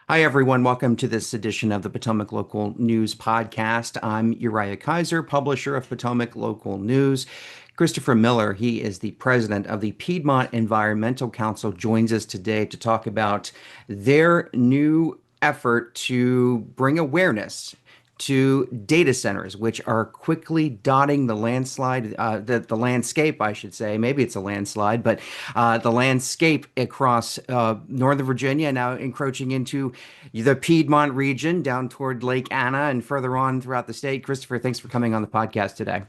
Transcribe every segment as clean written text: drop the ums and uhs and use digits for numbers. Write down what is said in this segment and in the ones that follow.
Hi, everyone. Welcome to this edition of the Potomac Local News Podcast. I'm Uriah Kaiser, publisher of Potomac Local News. Christopher Miller, he is the president of the Piedmont Environmental Council, joins us today to talk about their new effort to bring awareness to data centers, which are quickly dotting the landscape, I should say. Maybe it's a landslide, but the landscape across Northern Virginia, now encroaching into the Piedmont region, down toward Lake Anna and further on throughout the state. Christopher, thanks for coming on the podcast today.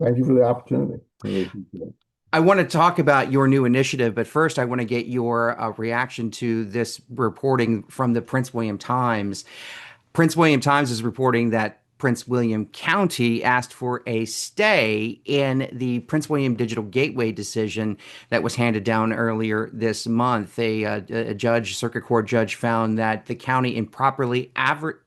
Thank you for the opportunity. Really appreciate it. I want to talk about your new initiative, but first I want to get your reaction to this reporting from the Prince William Times. Prince William Times is reporting that Prince William County asked for a stay in the Prince William Digital Gateway decision that was handed down earlier this month. A circuit court judge, found that the county improperly advertised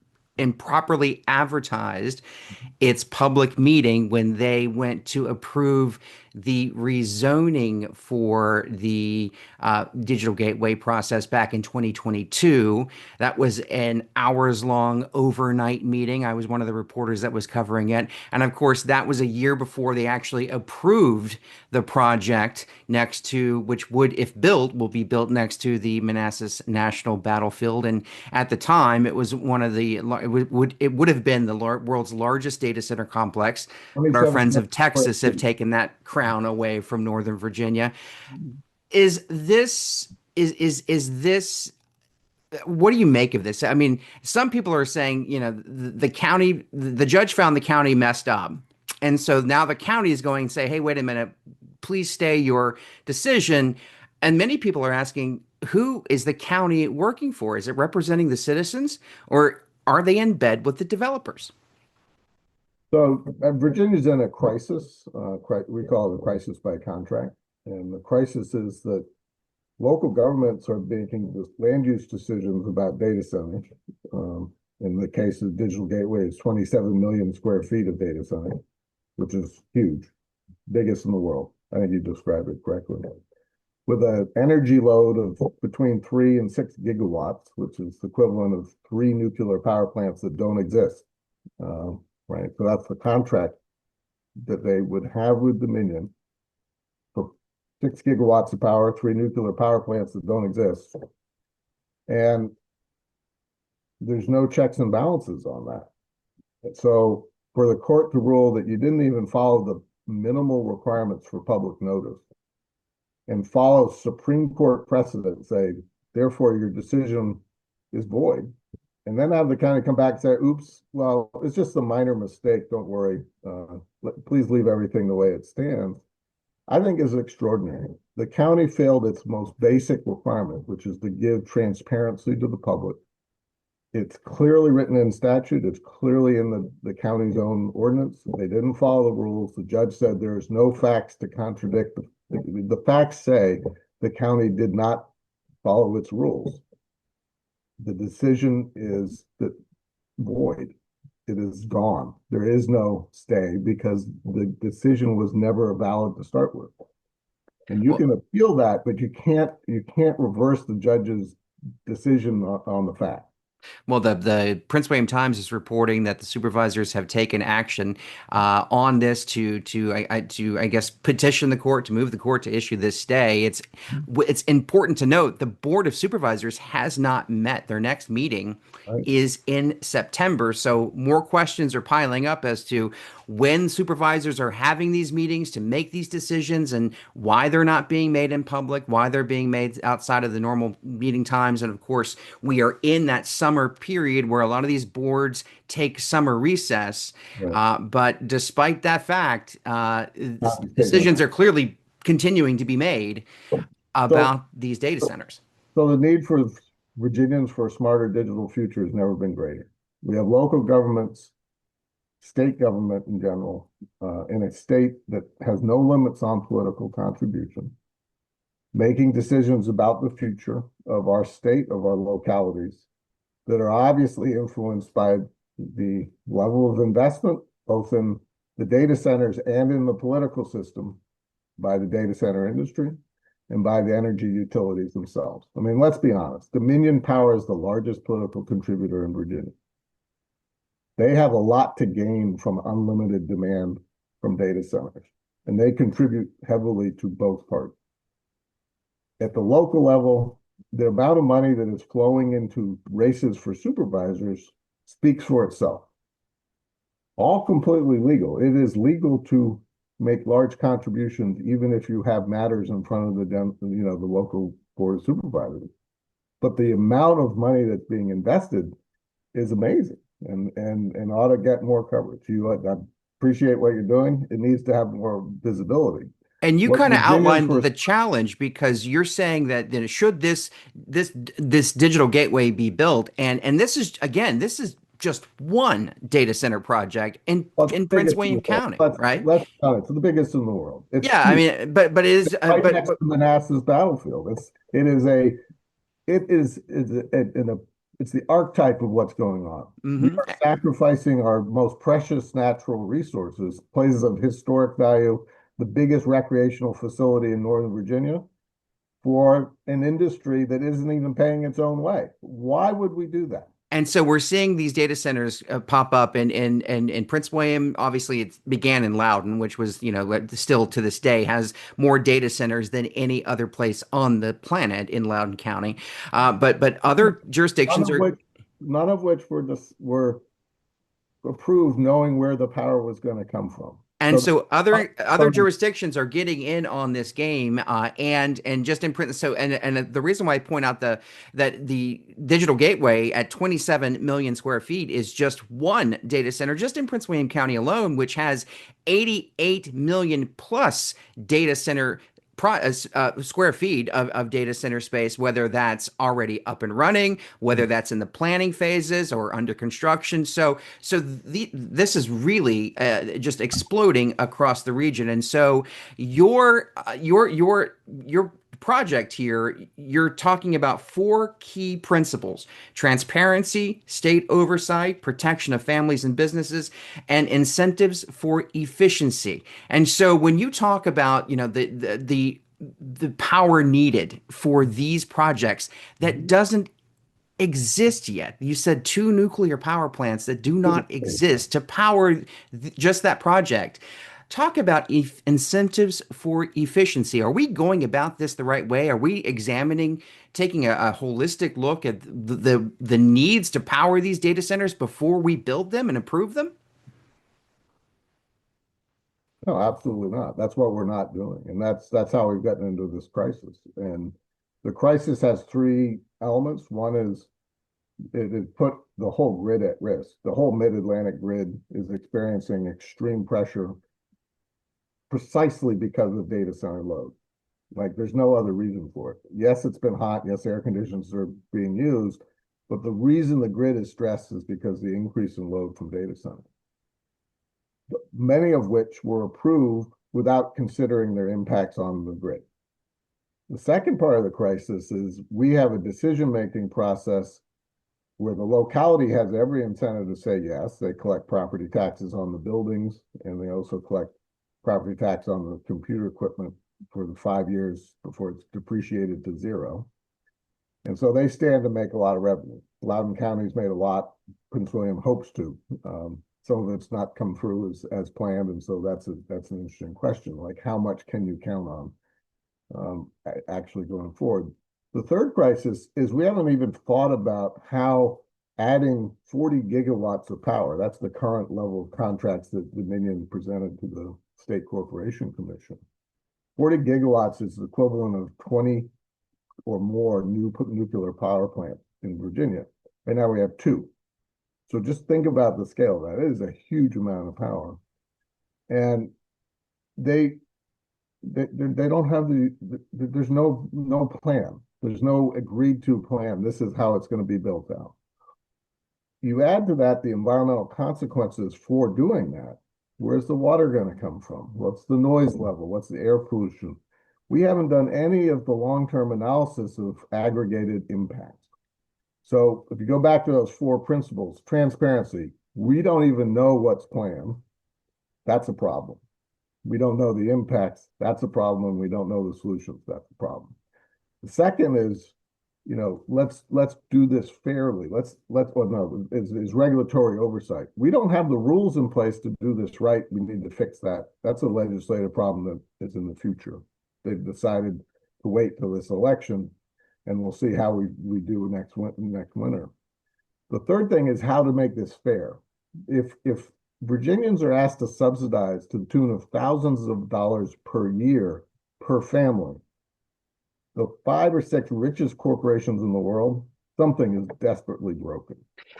its public meeting when they went to approve the rezoning for the digital gateway process back in 2022. That was an hours long overnight meeting. I was one of the reporters that was covering it. And of course, that was a year before they actually approved the project next to, which would, if built, will be built next to the Manassas National Battlefield. And at the time, it was one of the, it would have been the world's largest data center complex. But our 27 friends of square Texas have feet. taken that crown away from Northern Virginia. Is this what do you make of this? I mean, some people are saying, the county, the judge found the county messed up. And so now the county is going to say, hey, wait a minute, please stay your decision. And many people are asking, who is the county working for? Is it representing the citizens, or are they in bed with the developers? So Virginia's in a crisis. We call it a crisis by contract. And the crisis is that local governments are making land use decisions about data centers. In the case of Digital Gateway, it's 27 million square feet of data center, which is huge, biggest in the world. I think you described it correctly. With an energy load of between 3 and 6 gigawatts, which is the equivalent of 3 nuclear power plants that don't exist. Right. So that's the contract that they would have with Dominion for 6 gigawatts of power, 3 nuclear power plants that don't exist. And there's no checks and balances on that. So for the court to rule that you didn't even follow the minimal requirements for public notice and follow Supreme Court precedent, say, therefore your decision is void, and then have the county come back and say, oops, well, it's just a minor mistake. Don't worry. Please leave everything the way it stands. I think is extraordinary. The county failed its most basic requirement, which is to give transparency to the public. It's clearly written in statute. It's clearly in the county's own ordinance. They didn't follow the rules. The judge said there's no facts to contradict. The facts say the county did not follow its rules. The decision is that void. It is gone. There is no stay because the decision was never valid to start with. And you Well, can appeal that, but you can't reverse the judge's decision on the fact. Well, the Prince William Times is reporting that the supervisors have taken action on this to I guess petition the court, to move the court to issue this stay. It's important to note the Board of Supervisors has not met. Their next meeting Right? is in September, so more questions are piling up as to when supervisors are having these meetings to make these decisions and why they're not being made in public, why they're being made outside of the normal meeting times, and of course we are in that summer period where a lot of these boards take summer recess. Right. But despite that fact, Not to take decisions are clearly continuing to be made So, about these data centers. so the need for Virginians for a smarter digital future has never been greater. We have local governments, state government in general, in a state that has no limits on political contribution, making decisions about the future of our state, of our localities, that are obviously influenced by the level of investment, both in the data centers and in the political system, by the data center industry, and by the energy utilities themselves. I mean, let's be honest. Dominion Power is the largest political contributor in Virginia. They have a lot to gain from unlimited demand from data centers, and they contribute heavily to both parties. At the local level, the amount of money that is flowing into races for supervisors speaks for itself. All completely legal. It is legal to make large contributions, even if you have matters in front of the local board of supervisors. But the amount of money that's being invested is amazing, and ought to get more coverage. I appreciate what you're doing. It needs to have more visibility. And you What kind of Virginians outlined were the challenge because you're saying that, should this digital gateway be built, and this is again, this is just one data center project well, it's in the Prince biggest in William the world. County, Let's right? let's it's the biggest in the world. It's Yeah, I huge. mean, but it is, Right but next to Manassas battlefield. It's the archetype of what's going on. We mhm. are sacrificing our most precious natural resources, places of historic value, the biggest recreational facility in Northern Virginia, for an industry that isn't even paying its own way. Why would we do that? And so we're seeing these data centers pop up in Prince William. Obviously, it began in Loudoun, which was, still to this day has more data centers than any other place on the planet in Loudoun County. But other None jurisdictions of are. which, none of which were approved knowing where the power was going to come from. And So, so other so jurisdictions are getting in on this game, and just in print. So and the reason why I point out that the digital gateway at 27 million square feet is just one data center, just in Prince William County alone, which has 88 million plus data center square feet of data center space, whether that's already up and running, whether that's in the planning phases or under construction. This is really just exploding across the region. And so your project here, you're talking about four key principles: transparency, state oversight, protection of families and businesses, and incentives for efficiency. And so when you talk about, the power needed for these projects that doesn't exist yet. You said two nuclear power plants that do not exist to power just that project. Talk about incentives for efficiency. Are we going about this the right way? Are we taking a holistic look at the needs to power these data centers before we build them and approve them? no, absolutely not. That's what we're not doing. And that's how we've gotten into this crisis. And the crisis has three elements. One is it has put the whole grid at risk. The whole mid-Atlantic grid is experiencing extreme pressure precisely because of data center load. Like there's no other reason for it. Yes, it's been hot. Yes, air conditioners are being used, but the reason the grid is stressed is because the increase in load from data centers, many of which were approved without considering their impacts on the grid. The second part of the crisis is we have a decision-making process where the locality has every incentive to say yes. They collect property taxes on the buildings, and they also collect property tax on the computer equipment for the 5 years before it's depreciated to zero. And so they stand to make a lot of revenue. Loudoun County's made a lot. Prince William hopes to. Some of it's not come through as planned, and so that's an interesting question. Like, how much can you count on actually going forward? The third crisis is we haven't even thought about how adding 40 gigawatts of power, that's the current level of contracts that Dominion presented to the State Corporation Commission. 40 gigawatts is the equivalent of 20 or more new nuclear power plants in Virginia. Right now we have two. So just think about the scale of that. It is a huge amount of power. And they don't have there's no plan. There's no agreed to plan. This is how it's going to be built out. You add to that the environmental consequences for doing that. Where's the water going to come from? What's the noise level? What's the air pollution? We haven't done any of the long-term analysis of aggregated impacts. So if you go back to those four principles, transparency, we don't even know what's planned. That's a problem. We don't know the impacts. That's a problem. And we don't know the solutions. That's a problem. The second is, let's do this fairly. Well, no, is regulatory oversight. We don't have the rules in place to do this right. We need to fix that. That's a legislative problem that is in the future. They've decided to wait till this election, and we'll see how we do next winter. The third thing is how to make this fair. If Virginians are asked to subsidize to the tune of thousands of dollars per year per family, the 5 or 6 richest corporations in the world, something is desperately broken.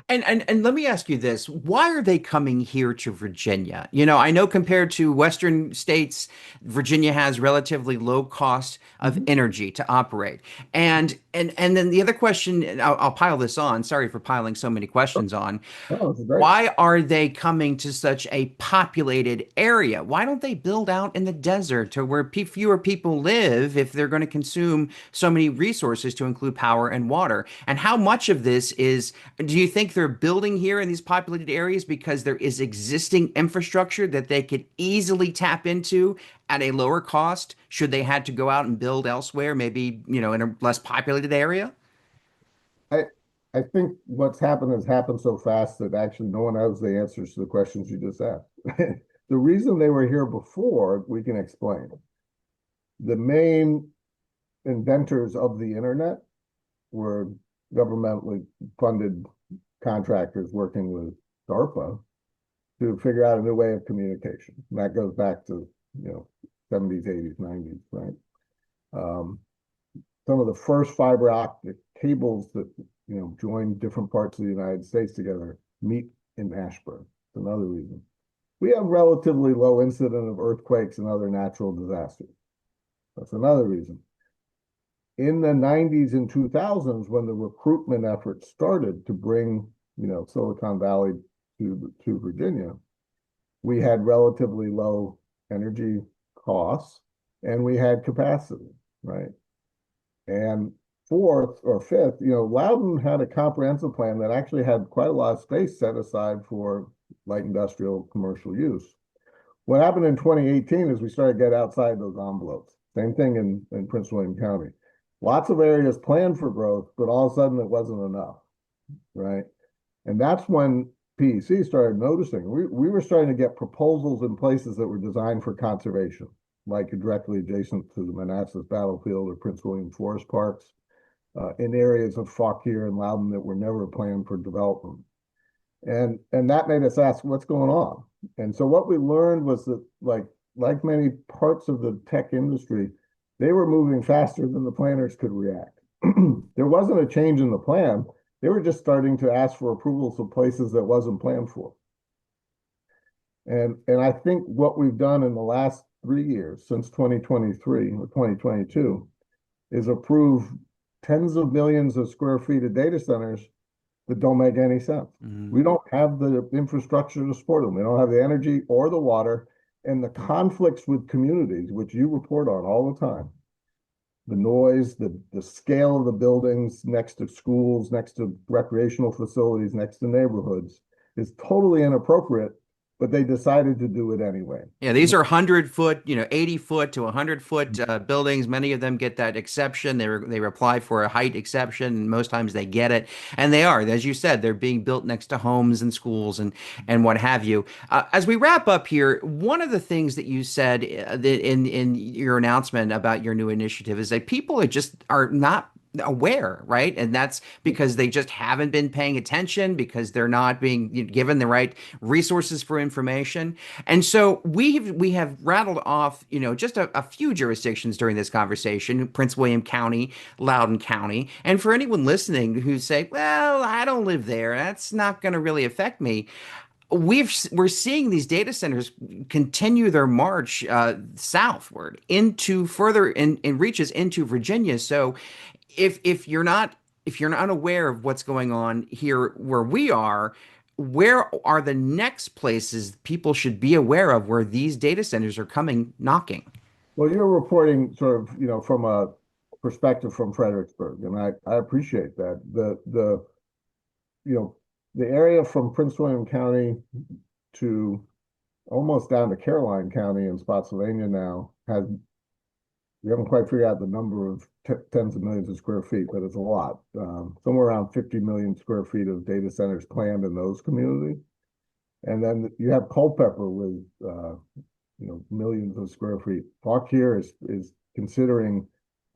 And let me ask you this. Why are they coming here to Virginia? I know compared to Western states, Virginia has relatively low cost of energy to operate. And then the other question, and I'll pile this on. Sorry for piling so many questions on. Oh, it's great. Why are they coming to such a populated area? Why don't they build out in the desert to where fewer people live if they're going to consume so many resources to include power and water? And how much of this do you think they're building here in these populated areas because there is existing infrastructure that they could easily tap into at a lower cost should they had to go out and build elsewhere, maybe, in a less populated area? I I think what's happened has happened so fast that actually no one knows the answers to the questions you just asked. The reason they were here before, we can explain. The main inventors of the internet were governmentally funded contractors working with DARPA to figure out a new way of communication. And that goes back to, 70s, 80s, 90s, right? Some of the first fiber optic cables that, join different parts of the United States together meet in Ashburn. That's another reason. We have relatively low incident of earthquakes and other natural disasters. That's another reason. In the 90s and 2000s, when the recruitment effort started to bring, Silicon Valley to Virginia, we had relatively low energy costs and we had capacity, right? And fourth or fifth, Loudoun had a comprehensive plan that actually had quite a lot of space set aside for light industrial commercial use. What happened in 2018 is we started to get outside those envelopes. Same thing in Prince William County. Lots of areas planned for growth, but all of a sudden it wasn't enough, right? And that's when PEC started noticing. We were starting to get proposals in places that were designed for conservation, like directly adjacent to the Manassas Battlefield or Prince William Forest Parks, in areas of Fauquier and Loudoun that were never planned for development. And that made us ask, what's going on? And so what we learned was that, like many parts of the tech industry, they were moving faster than the planners could react. There wasn't a change in the plan. They were just starting to ask for approvals of places that wasn't planned for. And I think what we've done in the last 3 years, since 2023 or 2022, is approve tens of millions of square feet of data centers that don't make any sense. Mm-hmm. We don't have the infrastructure to support them. We don't have the energy or the water, and the conflicts with communities, which you report on all the time. The noise, the scale of the buildings next to schools, next to recreational facilities, next to neighborhoods is totally inappropriate, but they decided to do it anyway. Yeah, these are 100-foot, 80-foot to 100-foot buildings. Many of them get that exception. They apply for a height exception, and most times they get it. And they are, as you said, they're being built next to homes and schools and what have you. As we wrap up here, one of the things that you said in your announcement about your new initiative is that people are not aware, right? And that's because they just haven't been paying attention, because they're not being given the right resources for information. And so we have rattled off, just a few jurisdictions during this conversation: Prince William County, Loudoun County. And for anyone listening who say, well, I don't live there, that's not going to really affect me. We're seeing these data centers continue their march southward into further in reaches into Virginia. So if you're not aware of what's going on here where we are, where are the next places people should be aware of where these data centers are coming knocking? Well, you're reporting sort of, from a perspective from Fredericksburg, and I appreciate that. The area from Prince William County to almost down to Caroline County in Spotsylvania now, has we haven't quite figured out the number of tens of millions of square feet, but it's a lot. Somewhere around 50 million square feet of data centers planned in those communities. And then you have Culpeper with millions of square feet. Fauquier is considering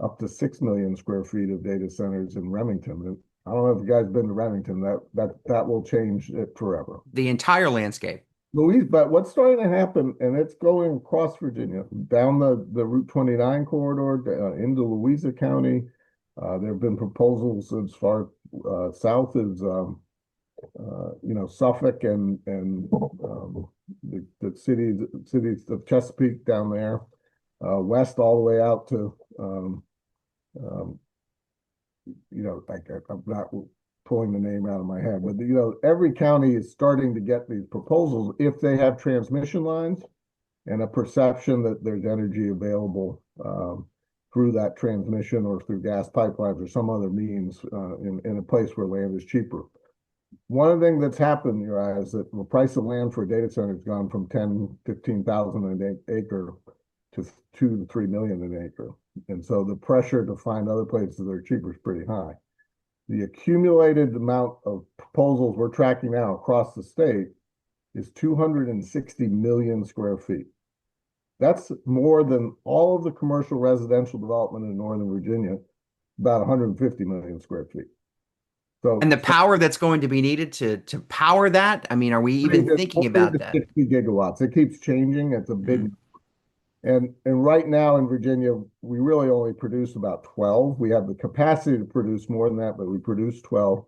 up to 6 million square feet of data centers in Remington. And I don't know if you guys been to Remington. That will change it forever. The entire landscape. Louise, but what's starting to happen, and it's going across Virginia, down the Route 29 corridor, into Louisa County. There have been proposals as far south as Suffolk and the cities of Chesapeake down there, west all the way out to I'm not pulling the name out of my head, but every county is starting to get these proposals if they have transmission lines and a perception that there's energy available through that transmission or through gas pipelines or some other means in a place where land is cheaper. One of the things that's happened, Uriah, is that the price of land for a data center has gone from 10, 15,000 an acre to 2 to 3 million an acre. And so the pressure to find other places that are cheaper is pretty high. The accumulated amount of proposals we're tracking now across the state is 260 million square feet. That's more than all of the commercial residential development in Northern Virginia, about 150 million square feet. And the power that's going to be needed to power that, I mean, are we even thinking about that? 60 gigawatts. It keeps changing. It's a big, and right now in Virginia, we really only produce about 12. We have the capacity to produce more than that, but we produce 12.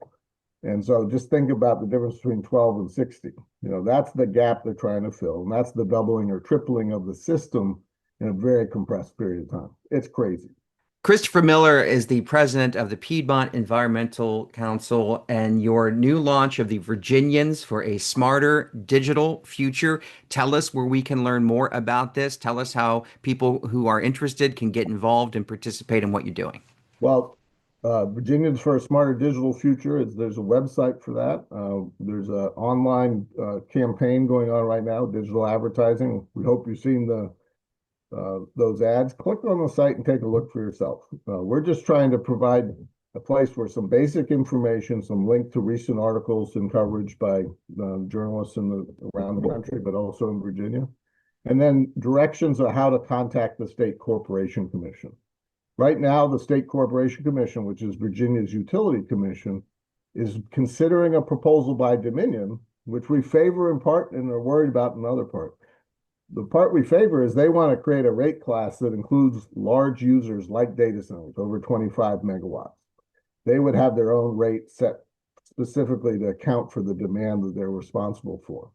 And so just think about the difference between 12 and 60. That's the gap they're trying to fill. And that's the doubling or tripling of the system in a very compressed period of time. It's crazy. Christopher Miller is the president of the Piedmont Environmental Council, and your new launch of the Virginians for a Smarter Digital Future. Tell us where we can learn more about this. Tell us how people who are interested can get involved and participate in what you're doing. Well, Virginians for a Smarter Digital Future, there's a website for that. There's an online campaign going on right now, digital advertising. We hope you've seen those ads. Click on the site and take a look for yourself. We're just trying to provide a place where some basic information, some link to recent articles and coverage by journalists around the country, but also in Virginia, and then directions on how to contact the State Corporation Commission. Right now, the State Corporation Commission, which is Virginia's utility commission, is considering a proposal by Dominion, which we favor in part and are worried about in other part. The part we favor is they want to create a rate class that includes large users like data centers over 25 megawatts. They would have their own rate set specifically to account for the demand that they're responsible for.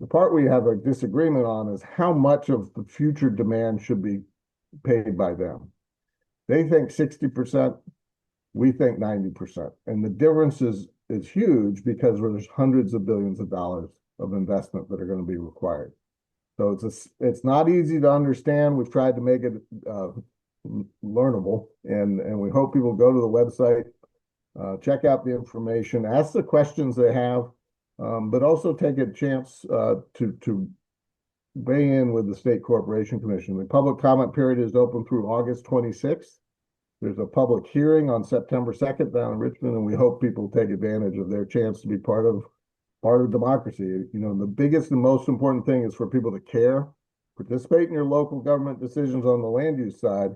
The part we have a disagreement on is how much of the future demand should be paid by them. They think 60%, we think 90%. And the difference is huge because there's hundreds of billions of dollars of investment that are going to be required. So it's not easy to understand. We've tried to make it learnable, and we hope people go to the website, check out the information, ask the questions they have, but also take a chance to weigh in with the State Corporation Commission. The public comment period is open through August 26th. There's a public hearing on September 2nd down in Richmond, and we hope people take advantage of their chance to be part of democracy. The biggest and most important thing is for people to care, participate in your local government decisions on the land use side,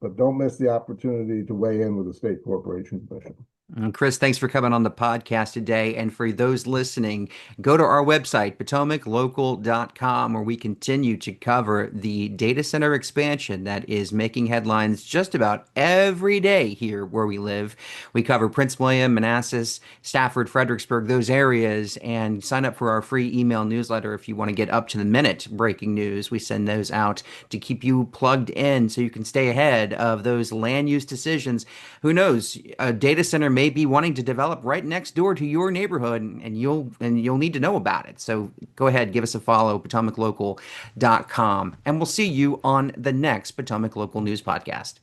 but don't miss the opportunity to weigh in with the State Corporation Commission. And Chris, thanks for coming on the podcast today. And for those listening, go to our website, potomaclocal.com, where we continue to cover the data center expansion that is making headlines just about every day here where we live. We cover Prince William, Manassas, Stafford, Fredericksburg, those areas, and sign up for our free email newsletter if you want to get up to the minute breaking news. We send those out to keep you plugged in so you can stay ahead of those land use decisions. Who knows? A data center may be wanting to develop right next door to your neighborhood, and you'll need to know about it. So go ahead, give us a follow, potomaclocal.com, and we'll see you on the next Potomac Local News Podcast.